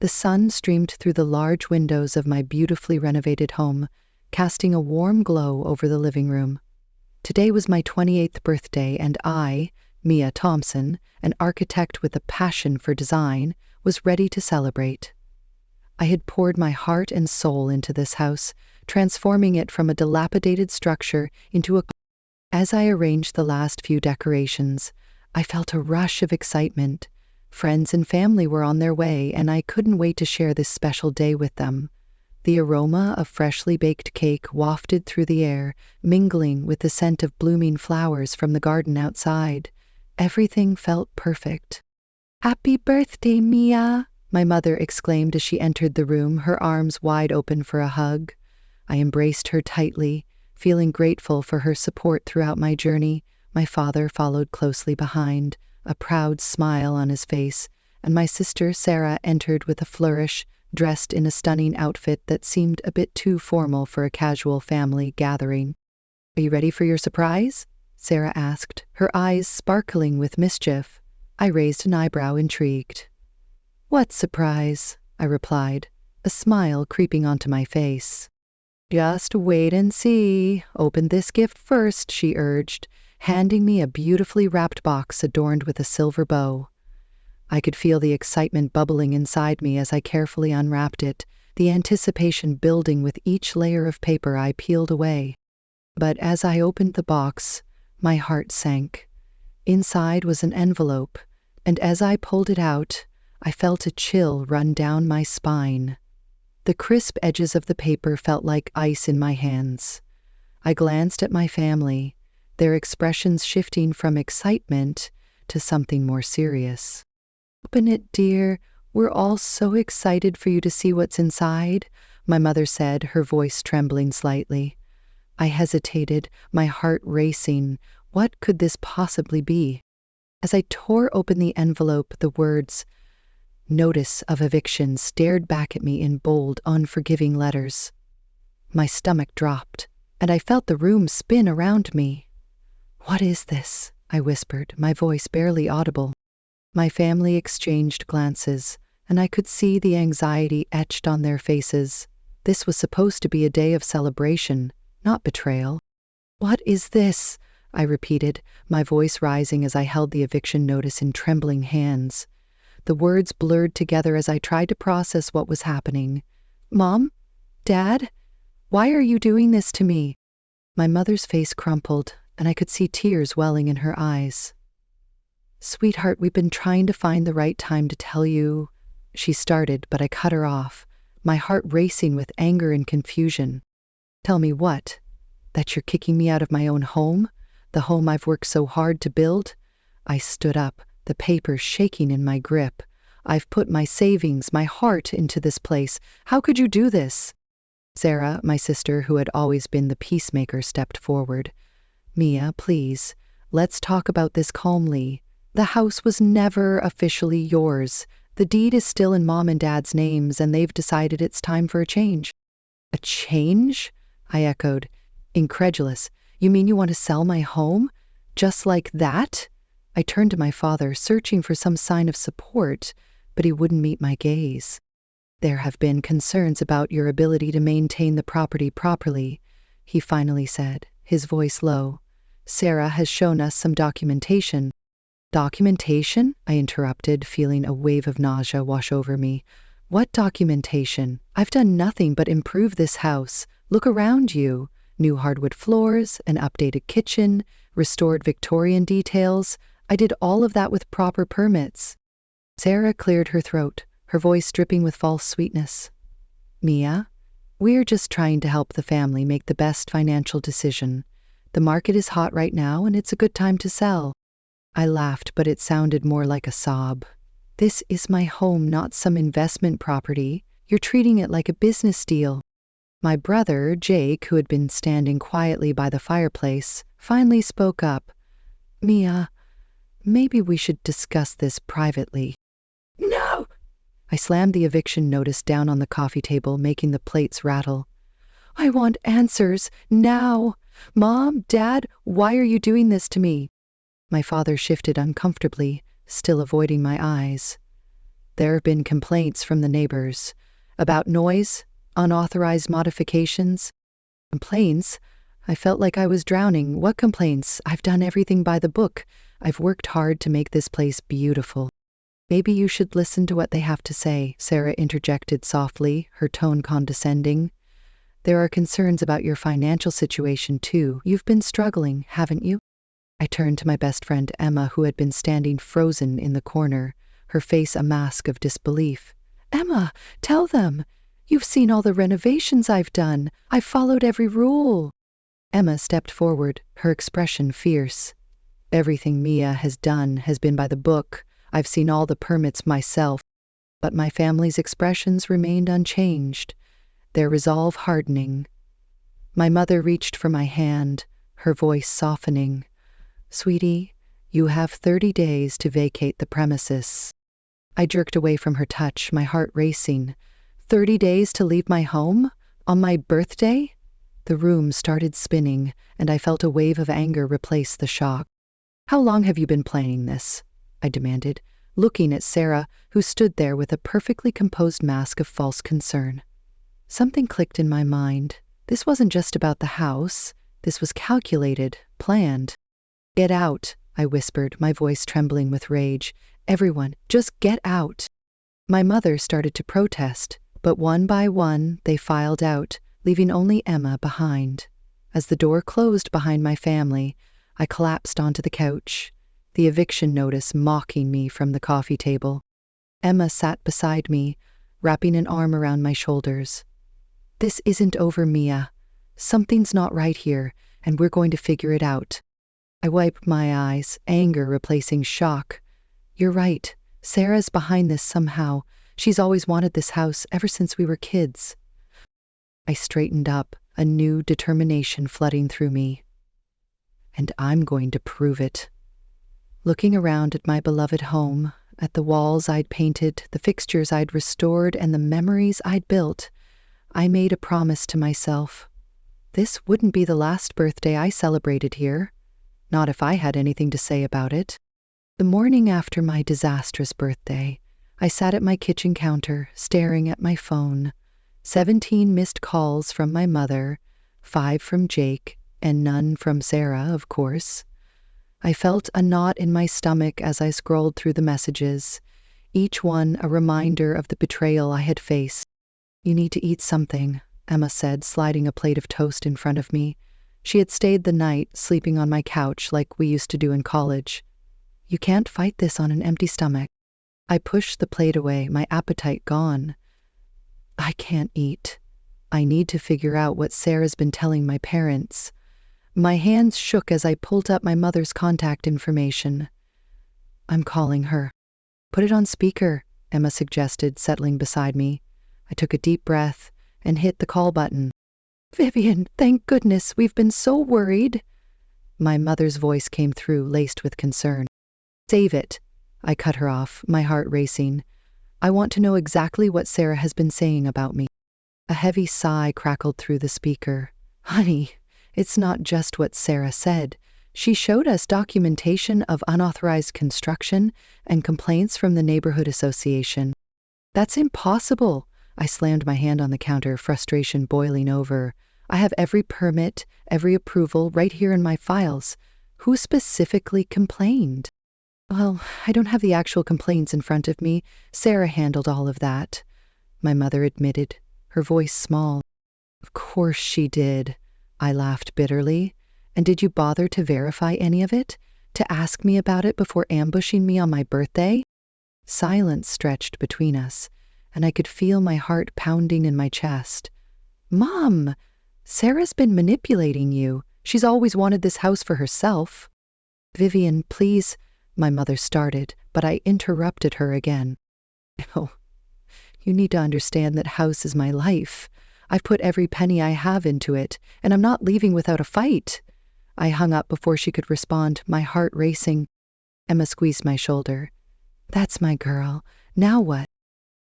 The sun streamed through the large windows of my beautifully renovated home, casting a warm glow over the living room. Today was my 28th birthday, and I, Mia Thompson, an architect with a passion for design, was ready to celebrate. I had poured my heart and soul into this house, transforming it from a dilapidated structure into a... As I arranged the last few decorations, I felt a rush of excitement. Friends and family were on their way, and I couldn't wait to share this special day with them. The aroma of freshly baked cake wafted through the air, mingling with the scent of blooming flowers from the garden outside. Everything felt perfect. "Happy birthday, Mia!" my mother exclaimed as she entered the room, her arms wide open for a hug. I embraced her tightly, feeling grateful for her support throughout my journey. My father followed closely behind, a proud smile on his face, and my sister Sarah entered with a flourish, dressed in a stunning outfit that seemed a bit too formal for a casual family gathering. "Are you ready for your surprise?" Sarah asked, her eyes sparkling with mischief. I raised an eyebrow, intrigued. "What surprise?" I replied, a smile creeping onto my face. "Just wait and see. Open this gift first," she urged, handing me a beautifully wrapped box adorned with a silver bow. I could feel the excitement bubbling inside me as I carefully unwrapped it, the anticipation building with each layer of paper I peeled away. But as I opened the box, my heart sank. Inside was an envelope, and as I pulled it out, I felt a chill run down my spine. The crisp edges of the paper felt like ice in my hands. I glanced at my family, their expressions shifting from excitement to something more serious. "Open it, dear. We're all so excited for you to see what's inside," my mother said, her voice trembling slightly. I hesitated, my heart racing. What could this possibly be? As I tore open the envelope, the words, "Notice of Eviction," stared back at me in bold, unforgiving letters. My stomach dropped, and I felt the room spin around me. "What is this?" I whispered, my voice barely audible. My family exchanged glances, and I could see the anxiety etched on their faces. This was supposed to be a day of celebration, not betrayal. "What is this?" I repeated, my voice rising as I held the eviction notice in trembling hands. The words blurred together as I tried to process what was happening. "Mom? Dad? Why are you doing this to me?" My mother's face crumpled, and I could see tears welling in her eyes. "Sweetheart, we've been trying to find the right time to tell you," she started, but I cut her off, my heart racing with anger and confusion. "Tell me what? That you're kicking me out of my own home? The home I've worked so hard to build?" I stood up, the papers shaking in my grip. "I've put my savings, my heart into this place. How could you do this?" Sarah, my sister, who had always been the peacemaker, stepped forward. "Mia, please, let's talk about this calmly. The house was never officially yours. The deed is still in Mom and Dad's names, and they've decided it's time for a change." "A change?" I echoed, incredulous. "You mean you want to sell my home? Just like that?" I turned to my father, searching for some sign of support, but he wouldn't meet my gaze. "There have been concerns about your ability to maintain the property properly," he finally said, his voice low. "Sarah has shown us some documentation." "Documentation?" I interrupted, feeling a wave of nausea wash over me. "What documentation? I've done nothing but improve this house. Look around you. New hardwood floors, an updated kitchen, restored Victorian details. I did all of that with proper permits." Sarah cleared her throat, her voice dripping with false sweetness. "Mia, we're just trying to help the family make the best financial decision. The market is hot right now, and it's a good time to sell." I laughed, but it sounded more like a sob. "This is my home, not some investment property. You're treating it like a business deal." My brother, Jake, who had been standing quietly by the fireplace, finally spoke up. "Mia, maybe we should discuss this privately." "No!" I slammed the eviction notice down on the coffee table, making the plates rattle. "I want answers, now. Mom, Dad, why are you doing this to me?" My father shifted uncomfortably, still avoiding my eyes. There have been complaints from the neighbors about noise, unauthorized modifications. Complaints? I felt like I was drowning. What complaints? I've done everything by the book. I've worked hard to make this place beautiful. Maybe you should listen to what they have to say, Sarah interjected softly, her tone condescending. There are concerns about your financial situation, too. You've been struggling, haven't you? I turned to my best friend Emma, who had been standing frozen in the corner, her face a mask of disbelief. Emma, tell them. You've seen all the renovations I've done. I've followed every rule. Emma stepped forward, her expression fierce. Everything Mia has done has been by the book. I've seen all the permits myself. But my family's expressions remained unchanged, their resolve hardening. My mother reached for my hand, her voice softening. Sweetie, you have 30 days to vacate the premises. I jerked away from her touch, my heart racing. 30 days to leave my home? On my birthday? The room started spinning, and I felt a wave of anger replace the shock. How long have you been planning this? I demanded, looking at Sarah, who stood there with a perfectly composed mask of false concern. Something clicked in my mind. This wasn't just about the house. This was calculated, planned. Get out, I whispered, my voice trembling with rage. Everyone, just get out. My mother started to protest, but one by one they filed out, leaving only Emma behind. As the door closed behind my family, I collapsed onto the couch, the eviction notice mocking me from the coffee table. Emma sat beside me, wrapping an arm around my shoulders. This isn't over, Mia. Something's not right here, and we're going to figure it out. I wiped my eyes, anger replacing shock. You're right. Sarah's behind this somehow. She's always wanted this house ever since we were kids. I straightened up, a new determination flooding through me. And I'm going to prove it. Looking around at my beloved home, at the walls I'd painted, the fixtures I'd restored, and the memories I'd built, I made a promise to myself. This wouldn't be the last birthday I celebrated here. Not if I had anything to say about it. The morning after my disastrous birthday, I sat at my kitchen counter, staring at my phone. 17 missed calls from my mother, 5 from Jake, and none from Sarah, of course. I felt a knot in my stomach as I scrolled through the messages, each one a reminder of the betrayal I had faced. You need to eat something, Emma said, sliding a plate of toast in front of me. She had stayed the night, sleeping on my couch like we used to do in college. You can't fight this on an empty stomach. I pushed the plate away, my appetite gone. I can't eat. I need to figure out what Sarah's been telling my parents. My hands shook as I pulled up my mother's contact information. I'm calling her. Put it on speaker, Emma suggested, settling beside me. I took a deep breath and hit the call button. Vivian, thank goodness, we've been so worried. My mother's voice came through, laced with concern. Save it. I cut her off, my heart racing. I want to know exactly what Sarah has been saying about me. A heavy sigh crackled through the speaker. Honey, it's not just what Sarah said. She showed us documentation of unauthorized construction and complaints from the neighborhood association. That's impossible. I slammed my hand on the counter, frustration boiling over. I have every permit, every approval right here in my files. Who specifically complained? Well, I don't have the actual complaints in front of me. Sarah handled all of that, my mother admitted, her voice small. Of course she did, I laughed bitterly. And did you bother to verify any of it? To ask me about it before ambushing me on my birthday? Silence stretched between us, and I could feel my heart pounding in my chest. Mom, Sarah's been manipulating you. She's always wanted this house for herself. Vivian, please, my mother started, but I interrupted her again. Oh, you need to understand that house is my life. I've put every penny I have into it, and I'm not leaving without a fight. I hung up before she could respond, my heart racing. Emma squeezed my shoulder. That's my girl. Now what?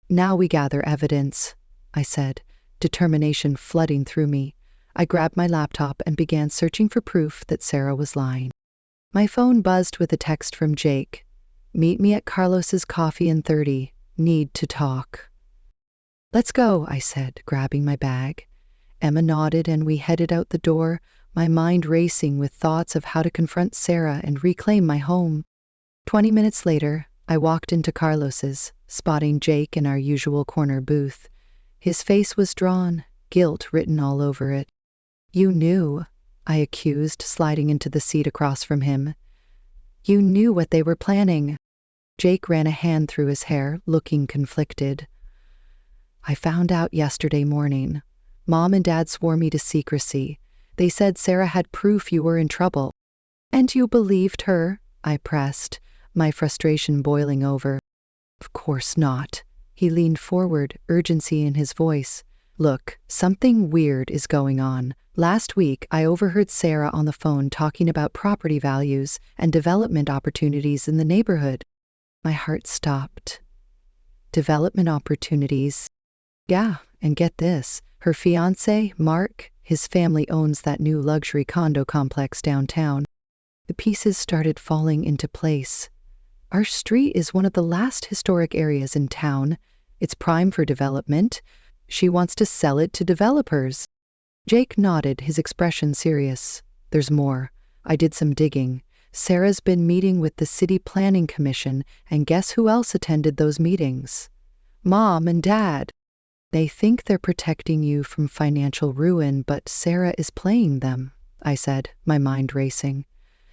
Now we gather evidence, I said, determination flooding through me. I grabbed my laptop and began searching for proof that Sarah was lying. My phone buzzed with a text from Jake. Meet me at Carlos's Coffee in 30. need to talk." "Let's go," I said, grabbing my bag. Emma nodded and we headed out the door, my mind racing with thoughts of how to confront Sarah and reclaim my home. 20 minutes later, I walked into Carlos's, spotting Jake in our usual corner booth. His face was drawn, guilt written all over it. "You knew," I accused, sliding into the seat across from him. "You knew what they were planning." Jake ran a hand through his hair, looking conflicted. "I found out yesterday morning. Mom and Dad swore me to secrecy. They said Sarah had proof you were in trouble." "And you believed her?" I pressed, my frustration boiling over. "Of course not." He leaned forward, urgency in his voice. "Look, something weird is going on. Last week, I overheard Sarah on the phone talking about property values and development opportunities in the neighborhood." My heart stopped. Development opportunities? Yeah, and get this. Her fiancé, Mark, his family owns that new luxury condo complex downtown. The pieces started falling into place. Our street is one of the last historic areas in town. It's prime for development. She wants to sell it to developers. Jake nodded, his expression serious. "There's more. I did some digging. Sarah's been meeting with the City Planning Commission, and guess who else attended those meetings? Mom and Dad. They think they're protecting you from financial ruin, but Sarah is playing them," I said, my mind racing.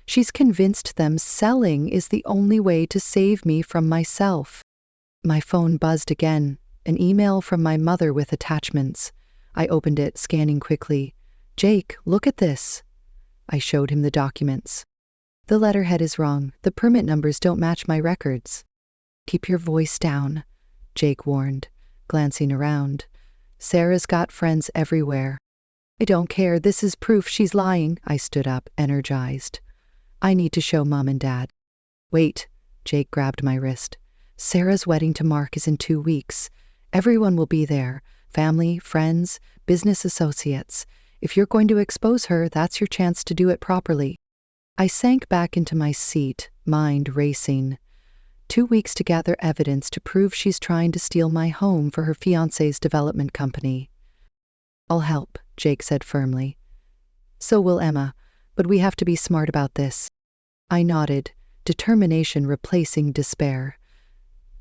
"She's convinced them selling is the only way to save me from myself." My phone buzzed again, an email from my mother with attachments. I opened it, scanning quickly. "Jake, look at this." I showed him the documents. "The letterhead is wrong. The permit numbers don't match my records." "Keep your voice down," Jake warned, glancing around. "Sarah's got friends everywhere." "I don't care. This is proof she's lying." I stood up, energized. "I need to show Mom and Dad." "Wait," Jake grabbed my wrist. "Sarah's wedding to Mark is in 2 weeks. Everyone will be there. Family, friends, business associates. If you're going to expose her, that's your chance to do it properly." I sank back into my seat, mind racing. 2 weeks to gather evidence to prove she's trying to steal my home for her fiancé's development company. "I'll help," Jake said firmly. "So will Emma, but we have to be smart about this." I nodded, determination replacing despair.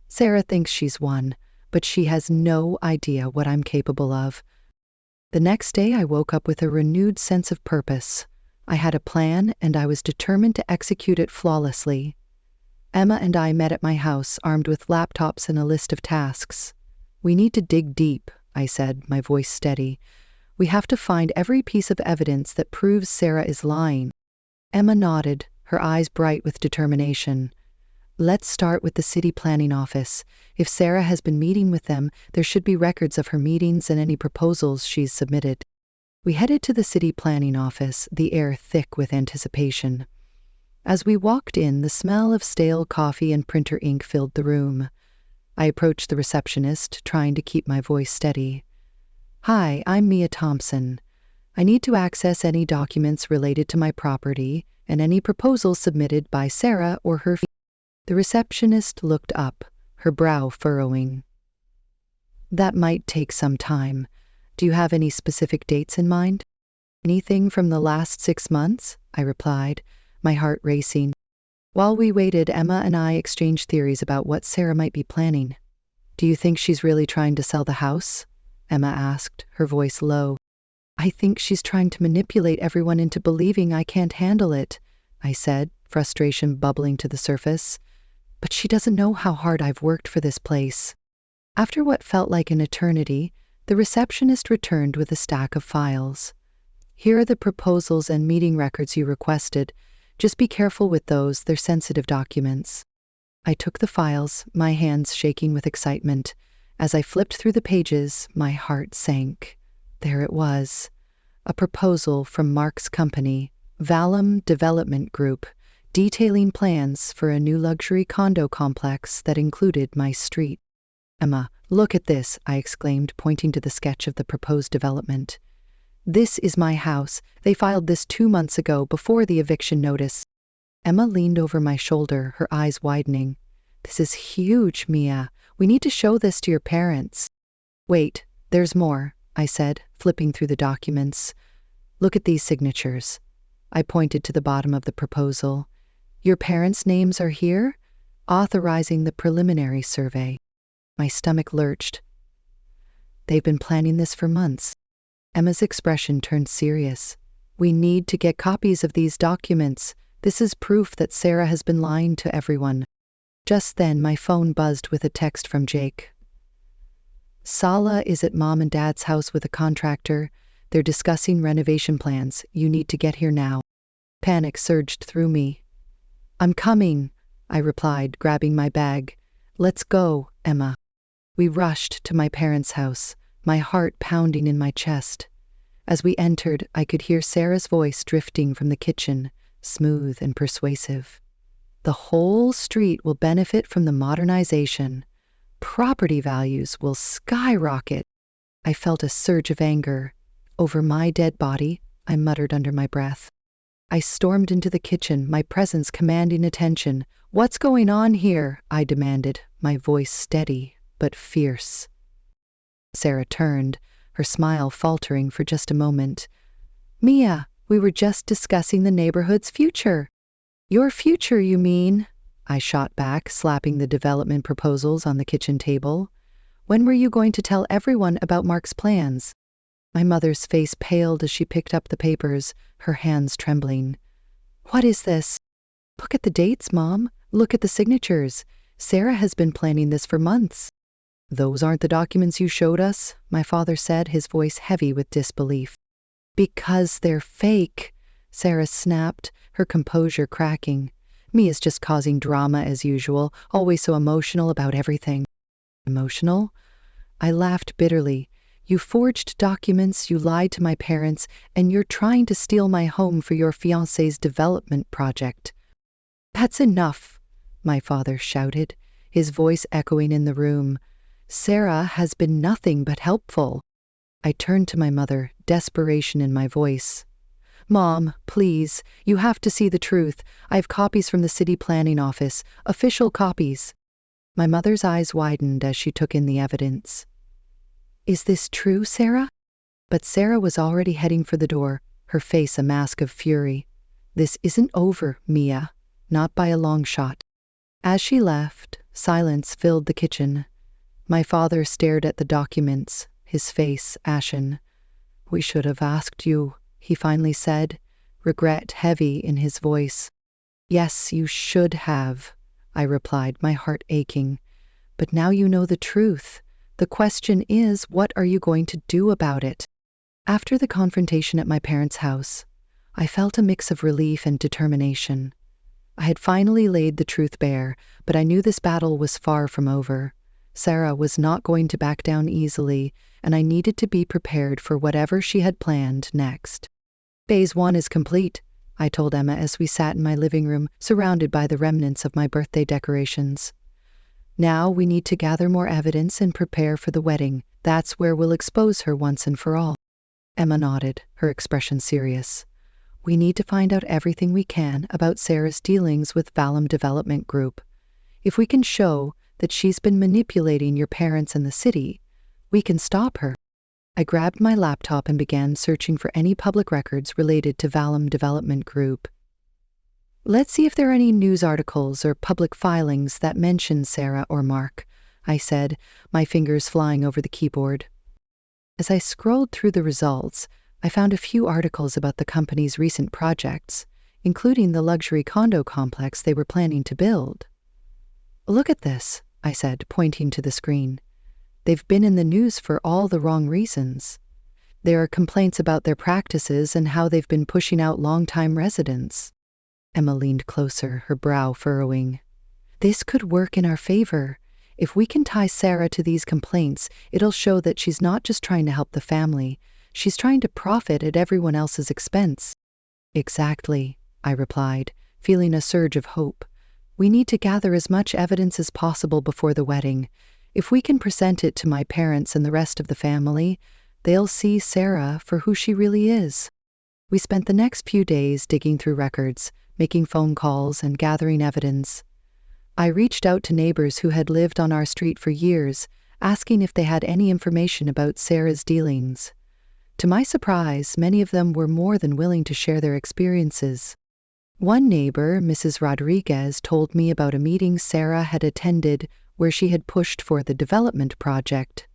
"Sarah thinks she's won, but she has no idea what I'm capable of." The next day I woke up with a renewed sense of purpose. I had a plan, and I was determined to execute it flawlessly. Emma and I met at my house, armed with laptops and a list of tasks. "We need to dig deep," I said, my voice steady. "We have to find every piece of evidence that proves Sarah is lying." Emma nodded, her eyes bright with determination. "Let's start with the city planning office. If Sarah has been meeting with them, there should be records of her meetings and any proposals she's submitted." We headed to the city planning office, the air thick with anticipation. As we walked in, the smell of stale coffee and printer ink filled the room. I approached the receptionist, trying to keep my voice steady. "Hi, I'm Mia Thompson. I need to access any documents related to my property and any proposals submitted by Sarah or her." The receptionist looked up, her brow furrowing. "That might take some time. Do you have any specific dates in mind?" "Anything from the last 6 months?" I replied, my heart racing. While we waited, Emma and I exchanged theories about what Sarah might be planning. "Do you think she's really trying to sell the house?" Emma asked, her voice low. "I think she's trying to manipulate everyone into believing I can't handle it," I said, frustration bubbling to the surface. "But she doesn't know how hard I've worked for this place." After what felt like an eternity, the receptionist returned with a stack of files. "Here are the proposals and meeting records you requested. Just be careful with those, they're sensitive documents." I took the files, my hands shaking with excitement. As I flipped through the pages, my heart sank. There it was. A proposal from Mark's company, Valum Development Group, detailing plans for a new luxury condo complex that included my street. "Emma, look at this," I exclaimed, pointing to the sketch of the proposed development. "This is my house. They filed this 2 months ago, before the eviction notice." Emma leaned over my shoulder, her eyes widening. "This is huge, Mia. We need to show this to your parents. Wait, there's more, I said, flipping through the documents. Look at these signatures. I pointed to the bottom of the proposal. Your parents' names are here, authorizing the preliminary survey. My stomach lurched. They've been planning this for months. Emma's expression turned serious. We need to get copies of these documents. This is proof that Sarah has been lying to everyone. Just then, my phone buzzed with a text from Jake. Sala is at Mom and Dad's house with a contractor. They're discussing renovation plans. You need to get here now. Panic surged through me. I'm coming, I replied, grabbing my bag. Let's go, Emma. We rushed to my parents' house, my heart pounding in my chest. As we entered, I could hear Sarah's voice drifting from the kitchen, smooth and persuasive. The whole street will benefit from the modernization. Property values will skyrocket. I felt a surge of anger. Over my dead body, I muttered under my breath. I stormed into the kitchen, my presence commanding attention. What's going on here? I demanded, my voice steady but fierce. Sarah turned, her smile faltering for just a moment. Mia, we were just discussing the neighborhood's future. Your future, you mean? I shot back, slapping the development proposals on the kitchen table. When were you going to tell everyone about Mark's plans? My mother's face paled as she picked up the papers, her hands trembling. What is this? Look at the dates, Mom. Look at the signatures. Sarah has been planning this for months. Those aren't the documents you showed us, my father said, his voice heavy with disbelief. Because they're fake, Sarah snapped, her composure cracking. Mia's just causing drama as usual, always so emotional about everything. Emotional? I laughed bitterly. You forged documents, you lied to my parents, and you're trying to steal my home for your fiancé's development project. That's enough, my father shouted, his voice echoing in the room. Sarah has been nothing but helpful. I turned to my mother, desperation in my voice. Mom, please, you have to see the truth. I have copies from the city planning office, official copies. My mother's eyes widened as she took in the evidence. Is this true, Sarah? But Sarah was already heading for the door, her face a mask of fury. This isn't over, Mia. Not by a long shot. As she left, silence filled the kitchen. My father stared at the documents, his face ashen. We should have asked you, he finally said, regret heavy in his voice. Yes, you should have, I replied, my heart aching. But now you know the truth. The question is, what are you going to do about it? After the confrontation at my parents' house, I felt a mix of relief and determination. I had finally laid the truth bare, but I knew this battle was far from over. Sarah was not going to back down easily, and I needed to be prepared for whatever she had planned next. Phase 1 is complete, I told Emma as we sat in my living room, surrounded by the remnants of my birthday decorations. Now we need to gather more evidence and prepare for the wedding. That's where we'll expose her once and for all. Emma nodded, her expression serious. We need to find out everything we can about Sarah's dealings with Valum Development Group. If we can show that she's been manipulating your parents and the city, we can stop her. I grabbed my laptop and began searching for any public records related to Valum Development Group. Let's see if there are any news articles or public filings that mention Sarah or Mark, I said, my fingers flying over the keyboard. As I scrolled through the results, I found a few articles about the company's recent projects, including the luxury condo complex they were planning to build. Look at this, I said, pointing to the screen. They've been in the news for all the wrong reasons. There are complaints about their practices and how they've been pushing out long-time residents. Emma leaned closer, her brow furrowing. This could work in our favor. If we can tie Sarah to these complaints, it'll show that she's not just trying to help the family. She's trying to profit at everyone else's expense. Exactly, I replied, feeling a surge of hope. We need to gather as much evidence as possible before the wedding. If we can present it to my parents and the rest of the family, they'll see Sarah for who she really is. We spent the next few days digging through records, making phone calls and gathering evidence. I reached out to neighbors who had lived on our street for years, asking if they had any information about Sarah's dealings. To my surprise, many of them were more than willing to share their experiences. One neighbor, Mrs. Rodriguez, told me about a meeting Sarah had attended where she had pushed for the development project.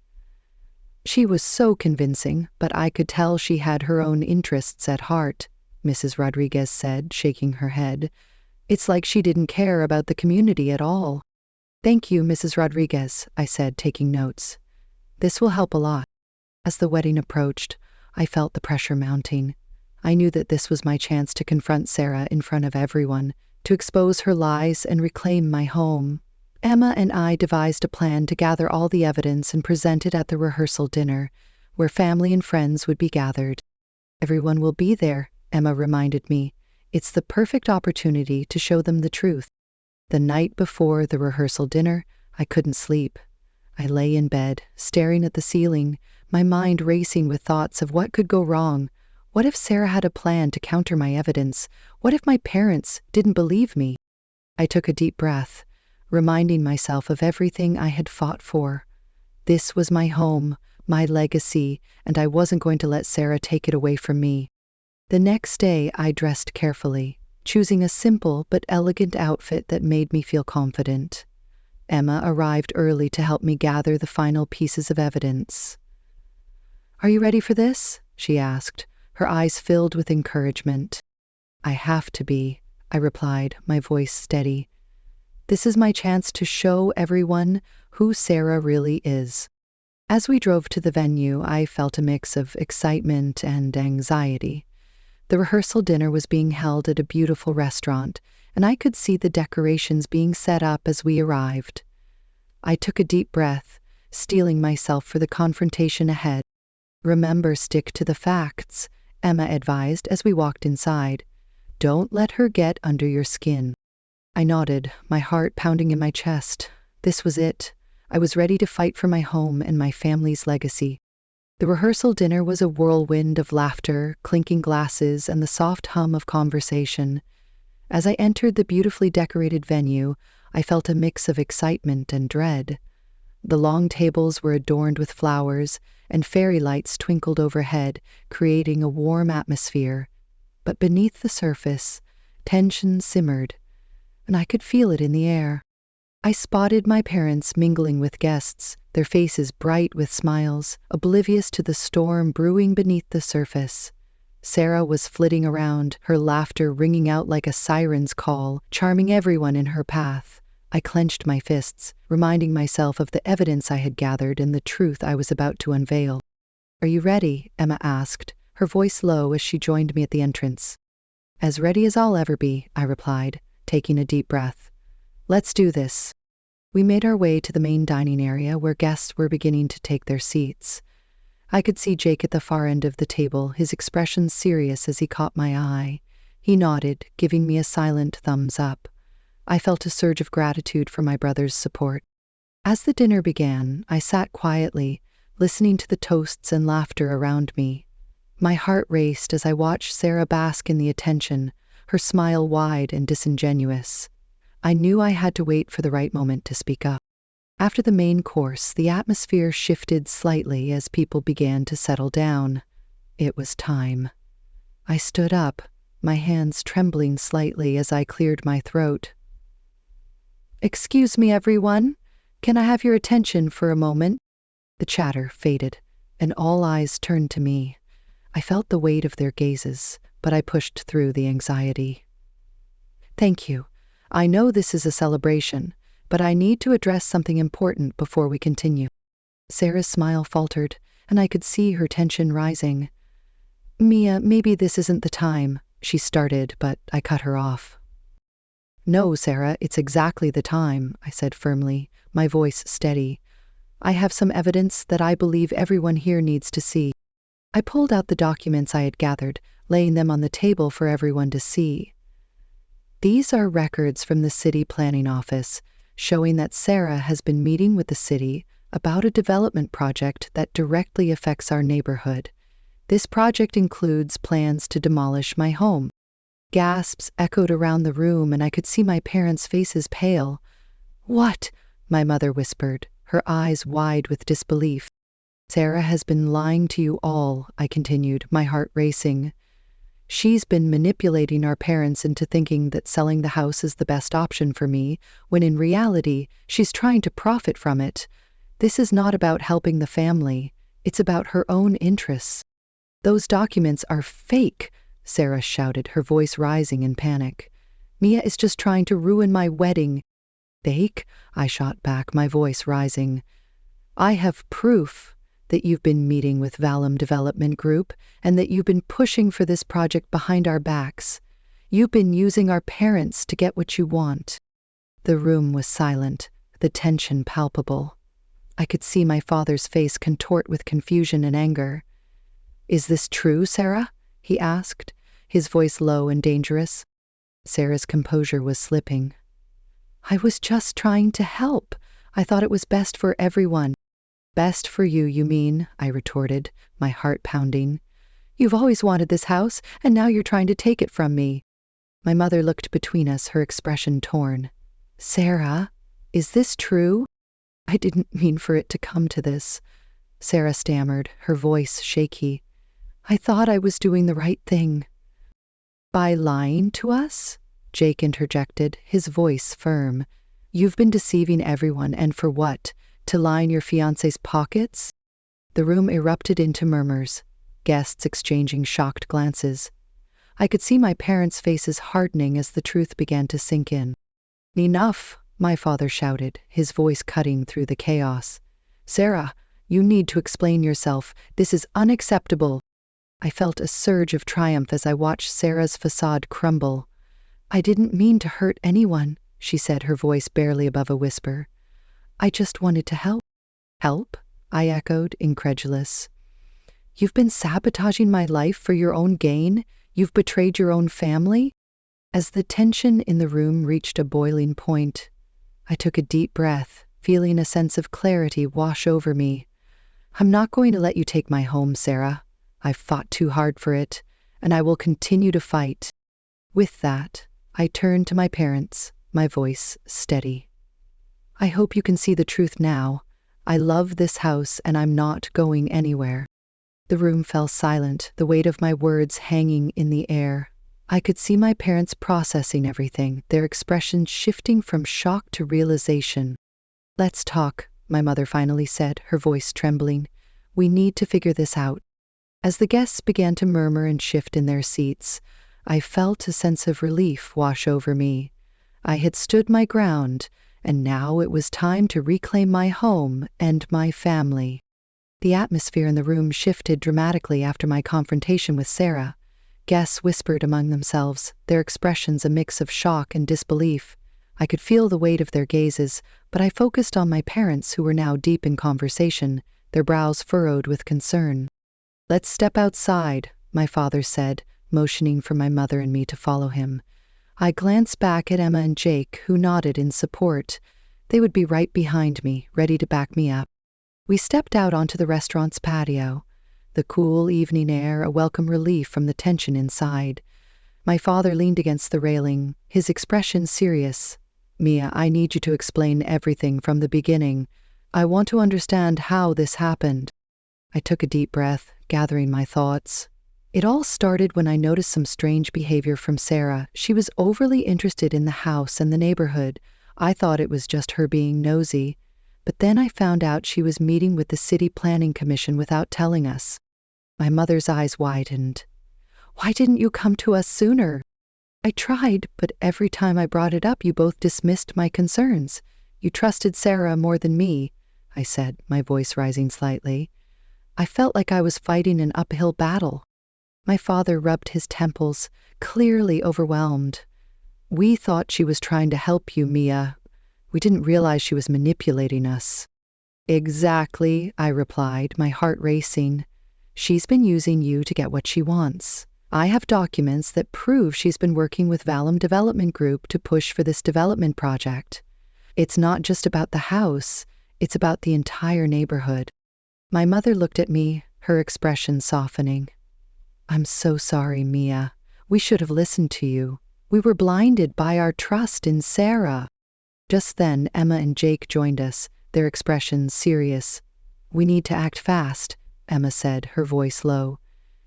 She was so convincing, but I could tell she had her own interests at heart, Mrs. Rodriguez said, shaking her head. It's like she didn't care about the community at all. Thank you, Mrs. Rodriguez, I said, taking notes. This will help a lot. As the wedding approached, I felt the pressure mounting. I knew that this was my chance to confront Sarah in front of everyone, to expose her lies and reclaim my home. Emma and I devised a plan to gather all the evidence and present it at the rehearsal dinner, where family and friends would be gathered. Everyone will be there, Emma reminded me. It's the perfect opportunity to show them the truth. The night before the rehearsal dinner, I couldn't sleep. I lay in bed, staring at the ceiling, my mind racing with thoughts of what could go wrong. What if Sarah had a plan to counter my evidence? What if my parents didn't believe me? I took a deep breath, reminding myself of everything I had fought for. This was my home, my legacy, and I wasn't going to let Sarah take it away from me. The next day, I dressed carefully, choosing a simple but elegant outfit that made me feel confident. Emma arrived early to help me gather the final pieces of evidence. "Are you ready for this?" she asked, her eyes filled with encouragement. "I have to be," I replied, my voice steady. "This is my chance to show everyone who Sarah really is." As we drove to the venue, I felt a mix of excitement and anxiety. The rehearsal dinner was being held at a beautiful restaurant, and I could see the decorations being set up as we arrived. I took a deep breath, steeling myself for the confrontation ahead. "Remember, stick to the facts," Emma advised as we walked inside. "Don't let her get under your skin." I nodded, my heart pounding in my chest. This was it. I was ready to fight for my home and my family's legacy. The rehearsal dinner was a whirlwind of laughter, clinking glasses, and the soft hum of conversation. As I entered the beautifully decorated venue, I felt a mix of excitement and dread. The long tables were adorned with flowers, and fairy lights twinkled overhead, creating a warm atmosphere. But beneath the surface, tension simmered, and I could feel it in the air. I spotted my parents mingling with guests, their faces bright with smiles, oblivious to the storm brewing beneath the surface. Sarah was flitting around, her laughter ringing out like a siren's call, charming everyone in her path. I clenched my fists, reminding myself of the evidence I had gathered and the truth I was about to unveil. "Are you ready?" Emma asked, her voice low as she joined me at the entrance. "As ready as I'll ever be," I replied, taking a deep breath. "Let's do this." We made our way to the main dining area where guests were beginning to take their seats. I could see Jake at the far end of the table, his expression serious as he caught my eye. He nodded, giving me a silent thumbs up. I felt a surge of gratitude for my brother's support. As the dinner began, I sat quietly, listening to the toasts and laughter around me. My heart raced as I watched Sarah bask in the attention, her smile wide and disingenuous. I knew I had to wait for the right moment to speak up. After the main course, the atmosphere shifted slightly as people began to settle down. It was time. I stood up, my hands trembling slightly as I cleared my throat. "Excuse me, everyone. Can I have your attention for a moment?" The chatter faded, and all eyes turned to me. I felt the weight of their gazes, but I pushed through the anxiety. "Thank you. I know this is a celebration, but I need to address something important before we continue." Sarah's smile faltered, and I could see her tension rising. "Mia, maybe this isn't the time," she started, but I cut her off. "No, Sarah, it's exactly the time," I said firmly, my voice steady. "I have some evidence that I believe everyone here needs to see." I pulled out the documents I had gathered, laying them on the table for everyone to see. These are records from the city planning office, showing that Sarah has been meeting with the city about a development project that directly affects our neighborhood. This project includes plans to demolish my home. Gasps echoed around the room, and I could see my parents' faces pale. "What?" my mother whispered, her eyes wide with disbelief. "Sarah has been lying to you all," I continued, my heart racing. "She's been manipulating our parents into thinking that selling the house is the best option for me, when in reality, she's trying to profit from it. This is not about helping the family. It's about her own interests." "Those documents are fake," Sarah shouted, her voice rising in panic. "Mia is just trying to ruin my wedding." "Fake?" I shot back, my voice rising. "I have proof that you've been meeting with Valum Development Group and that you've been pushing for this project behind our backs. You've been using our parents to get what you want." The room was silent, the tension palpable. I could see my father's face contort with confusion and anger. "Is this true, Sarah?" he asked, his voice low and dangerous. Sarah's composure was slipping. "I was just trying to help. I thought it was best for everyone." "Best for you, you mean," I retorted, my heart pounding. "You've always wanted this house, and now you're trying to take it from me." My mother looked between us, her expression torn. "Sarah, is this true?" "I didn't mean for it to come to this," Sarah stammered, her voice shaky. "I thought I was doing the right thing." "By lying to us?" Jake interjected, his voice firm. "You've been deceiving everyone, and for what? To line your fiancé's pockets?" The room erupted into murmurs, guests exchanging shocked glances. I could see my parents' faces hardening as the truth began to sink in. "Enough," my father shouted, his voice cutting through the chaos. "Sarah, you need to explain yourself. This is unacceptable." I felt a surge of triumph as I watched Sarah's facade crumble. "I didn't mean to hurt anyone," she said, her voice barely above a whisper. "I just wanted to help." "Help?" I echoed, incredulous. "You've been sabotaging my life for your own gain? You've betrayed your own family?" As the tension in the room reached a boiling point, I took a deep breath, feeling a sense of clarity wash over me. "I'm not going to let you take my home, Sarah. I've fought too hard for it, and I will continue to fight." With that, I turned to my parents, my voice steady. "I hope you can see the truth now. I love this house and I'm not going anywhere." The room fell silent, the weight of my words hanging in the air. I could see my parents processing everything, their expressions shifting from shock to realization. "Let's talk," my mother finally said, her voice trembling. "We need to figure this out." As the guests began to murmur and shift in their seats, I felt a sense of relief wash over me. I had stood my ground, and now it was time to reclaim my home and my family. The atmosphere in the room shifted dramatically after my confrontation with Sarah. Guests whispered among themselves, their expressions a mix of shock and disbelief. I could feel the weight of their gazes, but I focused on my parents, who were now deep in conversation, their brows furrowed with concern. "Let's step outside," my father said, motioning for my mother and me to follow him. I glanced back at Emma and Jake, who nodded in support. They would be right behind me, ready to back me up. We stepped out onto the restaurant's patio. The cool evening air, a welcome relief from the tension inside. My father leaned against the railing, his expression serious. "Mia, I need you to explain everything from the beginning. I want to understand how this happened." I took a deep breath, gathering my thoughts. It all started when I noticed some strange behavior from Sarah. She was overly interested in the house and the neighborhood. I thought it was just her being nosy. But then I found out she was meeting with the City Planning Commission without telling us. My mother's eyes widened. "Why didn't you come to us sooner?" "I tried, but every time I brought it up, you both dismissed my concerns. You trusted Sarah more than me," I said, my voice rising slightly. I felt like I was fighting an uphill battle. My father rubbed his temples, clearly overwhelmed. "We thought she was trying to help you, Mia. We didn't realize she was manipulating us." "Exactly," I replied, my heart racing. "She's been using you to get what she wants. I have documents that prove she's been working with Valum Development Group to push for this development project. It's not just about the house, it's about the entire neighborhood." My mother looked at me, her expression softening. "I'm so sorry, Mia. We should have listened to you. We were blinded by our trust in Sarah." Just then, Emma and Jake joined us, their expressions serious. "We need to act fast," Emma said, her voice low.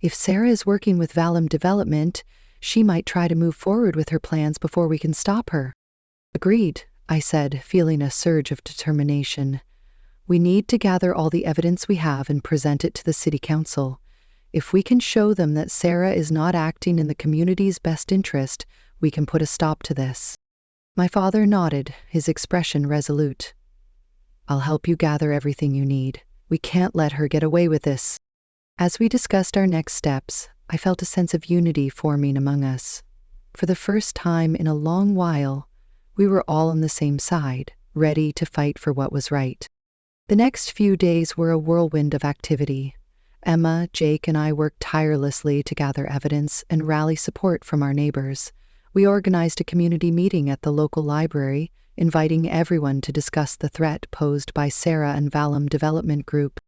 "If Sarah is working with Valum Development, she might try to move forward with her plans before we can stop her." "Agreed," I said, feeling a surge of determination. "We need to gather all the evidence we have and present it to the city council. If we can show them that Sarah is not acting in the community's best interest, we can put a stop to this." My father nodded, his expression resolute. "I'll help you gather everything you need. We can't let her get away with this." As we discussed our next steps, I felt a sense of unity forming among us. For the first time in a long while, we were all on the same side, ready to fight for what was right. The next few days were a whirlwind of activity. Emma, Jake, and I worked tirelessly to gather evidence and rally support from our neighbors. We organized a community meeting at the local library, inviting everyone to discuss the threat posed by Sarah and Valum Development Group.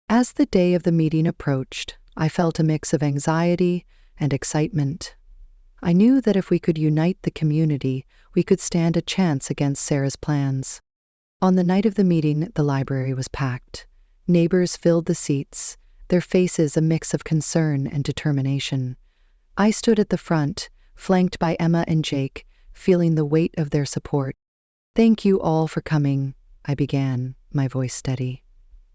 As the day of the meeting approached, I felt a mix of anxiety and excitement. I knew that if we could unite the community, we could stand a chance against Sarah's plans. On the night of the meeting, the library was packed. Neighbors filled the seats, their faces a mix of concern and determination. I stood at the front, flanked by Emma and Jake, feeling the weight of their support. "Thank you all for coming," I began, my voice steady.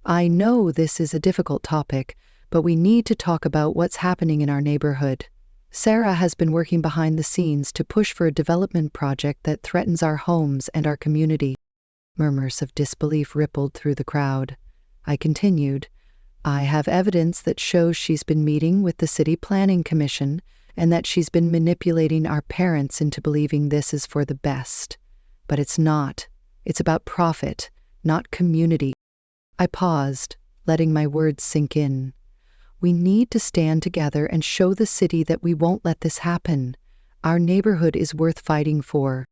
"I know this is a difficult topic, but we need to talk about what's happening in our neighborhood. Sarah has been working behind the scenes to push for a development project that threatens our homes and our community." Murmurs of disbelief rippled through the crowd. I continued, "I have evidence that shows she's been meeting with the City Planning Commission and that she's been manipulating our parents into believing this is for the best. But it's not. It's about profit, not community." I paused, letting my words sink in. We need to stand together and show the city that we won't let this happen. Our neighborhood is worth fighting for.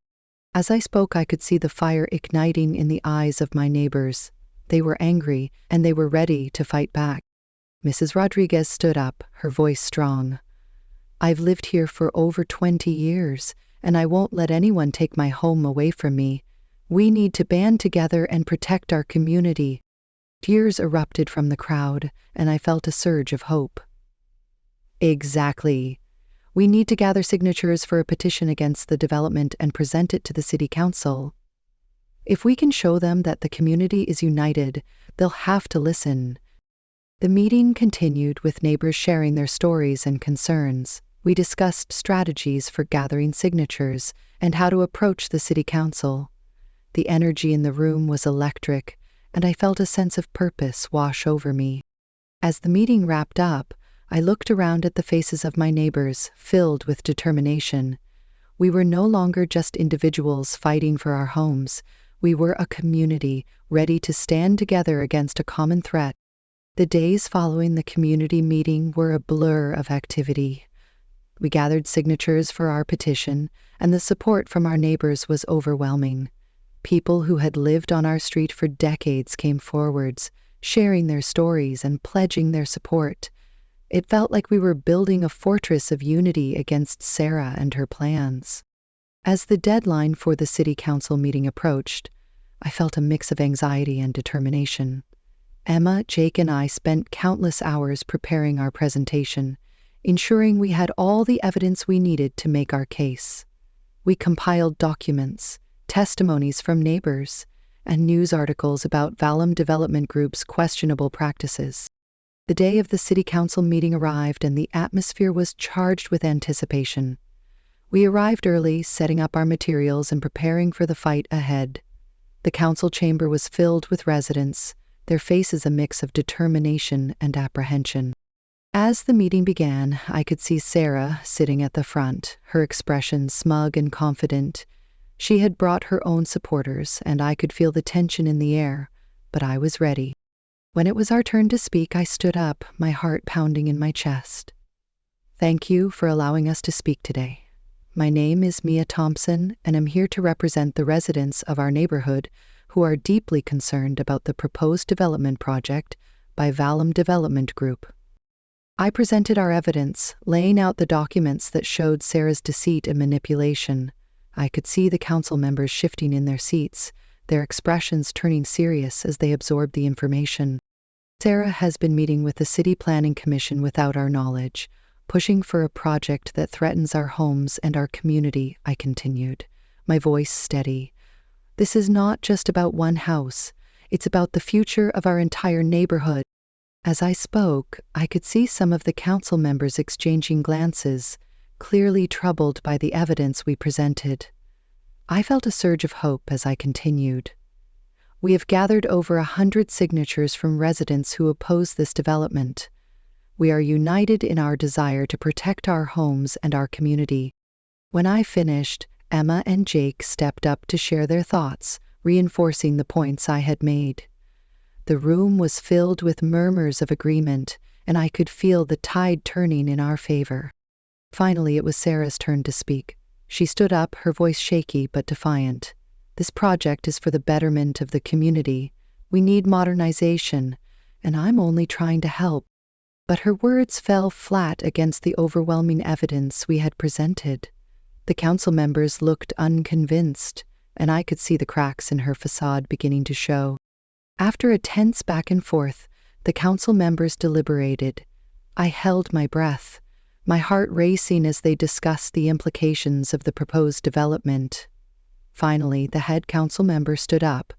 As I spoke, I could see the fire igniting in the eyes of my neighbors. They were angry, and they were ready to fight back. Mrs. Rodriguez stood up, her voice strong. "I've lived here for over 20 years, and I won't let anyone take my home away from me. We need to band together and protect our community." Tears erupted from the crowd, and I felt a surge of hope. "Exactly. We need to gather signatures for a petition against the development and present it to the city council. If we can show them that the community is united, they'll have to listen." The meeting continued with neighbors sharing their stories and concerns. We discussed strategies for gathering signatures and how to approach the city council. The energy in the room was electric, and I felt a sense of purpose wash over me. As the meeting wrapped up, I looked around at the faces of my neighbors, filled with determination. We were no longer just individuals fighting for our homes. We were a community, ready to stand together against a common threat. The days following the community meeting were a blur of activity. We gathered signatures for our petition, and the support from our neighbors was overwhelming. People who had lived on our street for decades came forwards, sharing their stories and pledging their support. It felt like we were building a fortress of unity against Sarah and her plans. As the deadline for the city council meeting approached, I felt a mix of anxiety and determination. Emma, Jake, and I spent countless hours preparing our presentation, ensuring we had all the evidence we needed to make our case. We compiled documents, testimonies from neighbors, and news articles about Valum Development Group's questionable practices. The day of the city council meeting arrived, and the atmosphere was charged with anticipation. We arrived early, setting up our materials and preparing for the fight ahead. The council chamber was filled with residents, their faces a mix of determination and apprehension. As the meeting began, I could see Sarah sitting at the front, her expression smug and confident. She had brought her own supporters, and I could feel the tension in the air, but I was ready. When it was our turn to speak, I stood up, my heart pounding in my chest. "Thank you for allowing us to speak today. My name is Mia Thompson, and I'm here to represent the residents of our neighborhood who are deeply concerned about the proposed development project by Valum Development Group." I presented our evidence, laying out the documents that showed Sarah's deceit and manipulation. I could see the council members shifting in their seats, their expressions turning serious as they absorbed the information. Sarah has been meeting with the City Planning Commission without our knowledge, pushing for a project that threatens our homes and our community, I continued, my voice steady. This is not just about one house. It's about the future of our entire neighborhood. As I spoke, I could see some of the council members exchanging glances, clearly troubled by the evidence we presented. I felt a surge of hope as I continued. We have gathered over 100 signatures from residents who oppose this development. We are united in our desire to protect our homes and our community. When I finished, Emma and Jake stepped up to share their thoughts, reinforcing the points I had made. The room was filled with murmurs of agreement, and I could feel the tide turning in our favor. Finally, it was Sarah's turn to speak. She stood up, her voice shaky but defiant. This project is for the betterment of the community. We need modernization, and I'm only trying to help. But her words fell flat against the overwhelming evidence we had presented. The council members looked unconvinced, and I could see the cracks in her facade beginning to show. After a tense back and forth, the council members deliberated. I held my breath, my heart racing as they discussed the implications of the proposed development. Finally, the head council member stood up,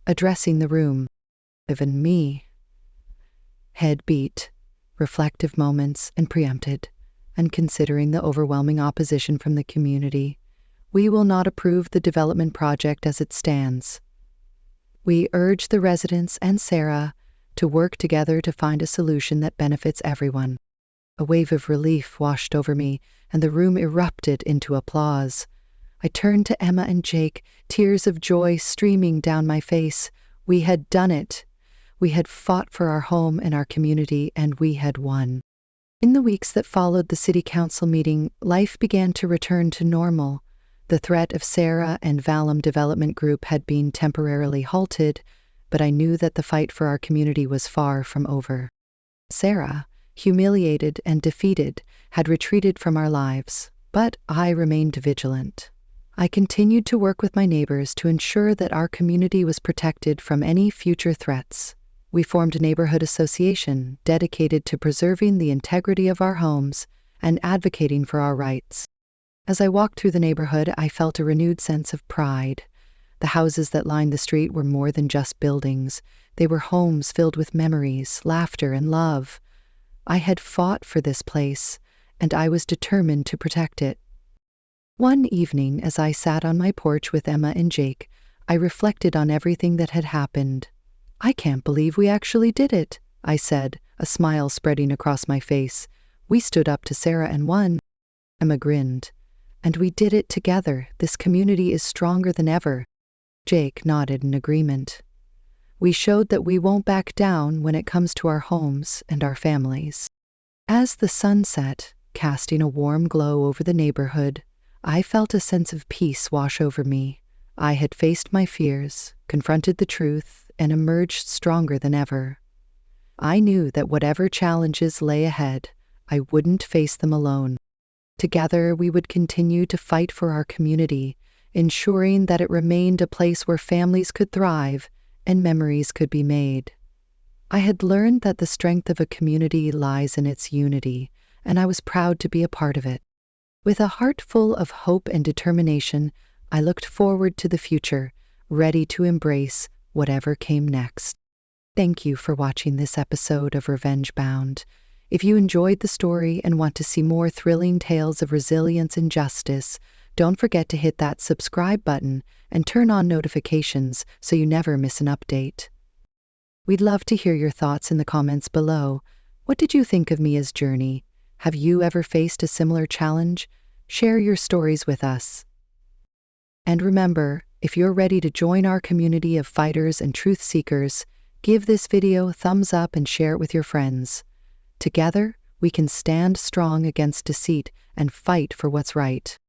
addressing the room. Even me. Head beat, reflective moments, and preempted. And considering the overwhelming opposition from the community, we will not approve the development project as it stands. We urge the residents and Sarah to work together to find a solution that benefits everyone. A wave of relief washed over me, and the room erupted into applause. I turned to Emma and Jake, tears of joy streaming down my face. We had done it. We had fought for our home and our community, and we had won. In the weeks that followed the city council meeting, life began to return to normal. The threat of Sarah and Valum Development Group had been temporarily halted, but I knew that the fight for our community was far from over. Sarah, humiliated and defeated, had retreated from our lives, but I remained vigilant. I continued to work with my neighbors to ensure that our community was protected from any future threats. We formed a neighborhood association dedicated to preserving the integrity of our homes and advocating for our rights. As I walked through the neighborhood, I felt a renewed sense of pride. The houses that lined the street were more than just buildings. They were homes filled with memories, laughter, and love. I had fought for this place, and I was determined to protect it. One evening, as I sat on my porch with Emma and Jake, I reflected on everything that had happened. I can't believe we actually did it, I said, a smile spreading across my face. We stood up to Sarah and won. Emma grinned. And we did it together. This community is stronger than ever. Jake nodded in agreement. We showed that we won't back down when it comes to our homes and our families. As the sun set, casting a warm glow over the neighborhood, I felt a sense of peace wash over me. I had faced my fears, confronted the truth, and emerged stronger than ever. I knew that whatever challenges lay ahead, I wouldn't face them alone. Together, we would continue to fight for our community, ensuring that it remained a place where families could thrive and memories could be made. I had learned that the strength of a community lies in its unity, and I was proud to be a part of it. With a heart full of hope and determination, I looked forward to the future, ready to embrace whatever came next. Thank you for watching this episode of Revenge Bound. If you enjoyed the story and want to see more thrilling tales of resilience and justice, don't forget to hit that subscribe button and turn on notifications so you never miss an update. We'd love to hear your thoughts in the comments below. What did you think of Mia's journey? Have you ever faced a similar challenge? Share your stories with us. And remember, if you're ready to join our community of fighters and truth seekers, give this video a thumbs up and share it with your friends. Together, we can stand strong against deceit and fight for what's right.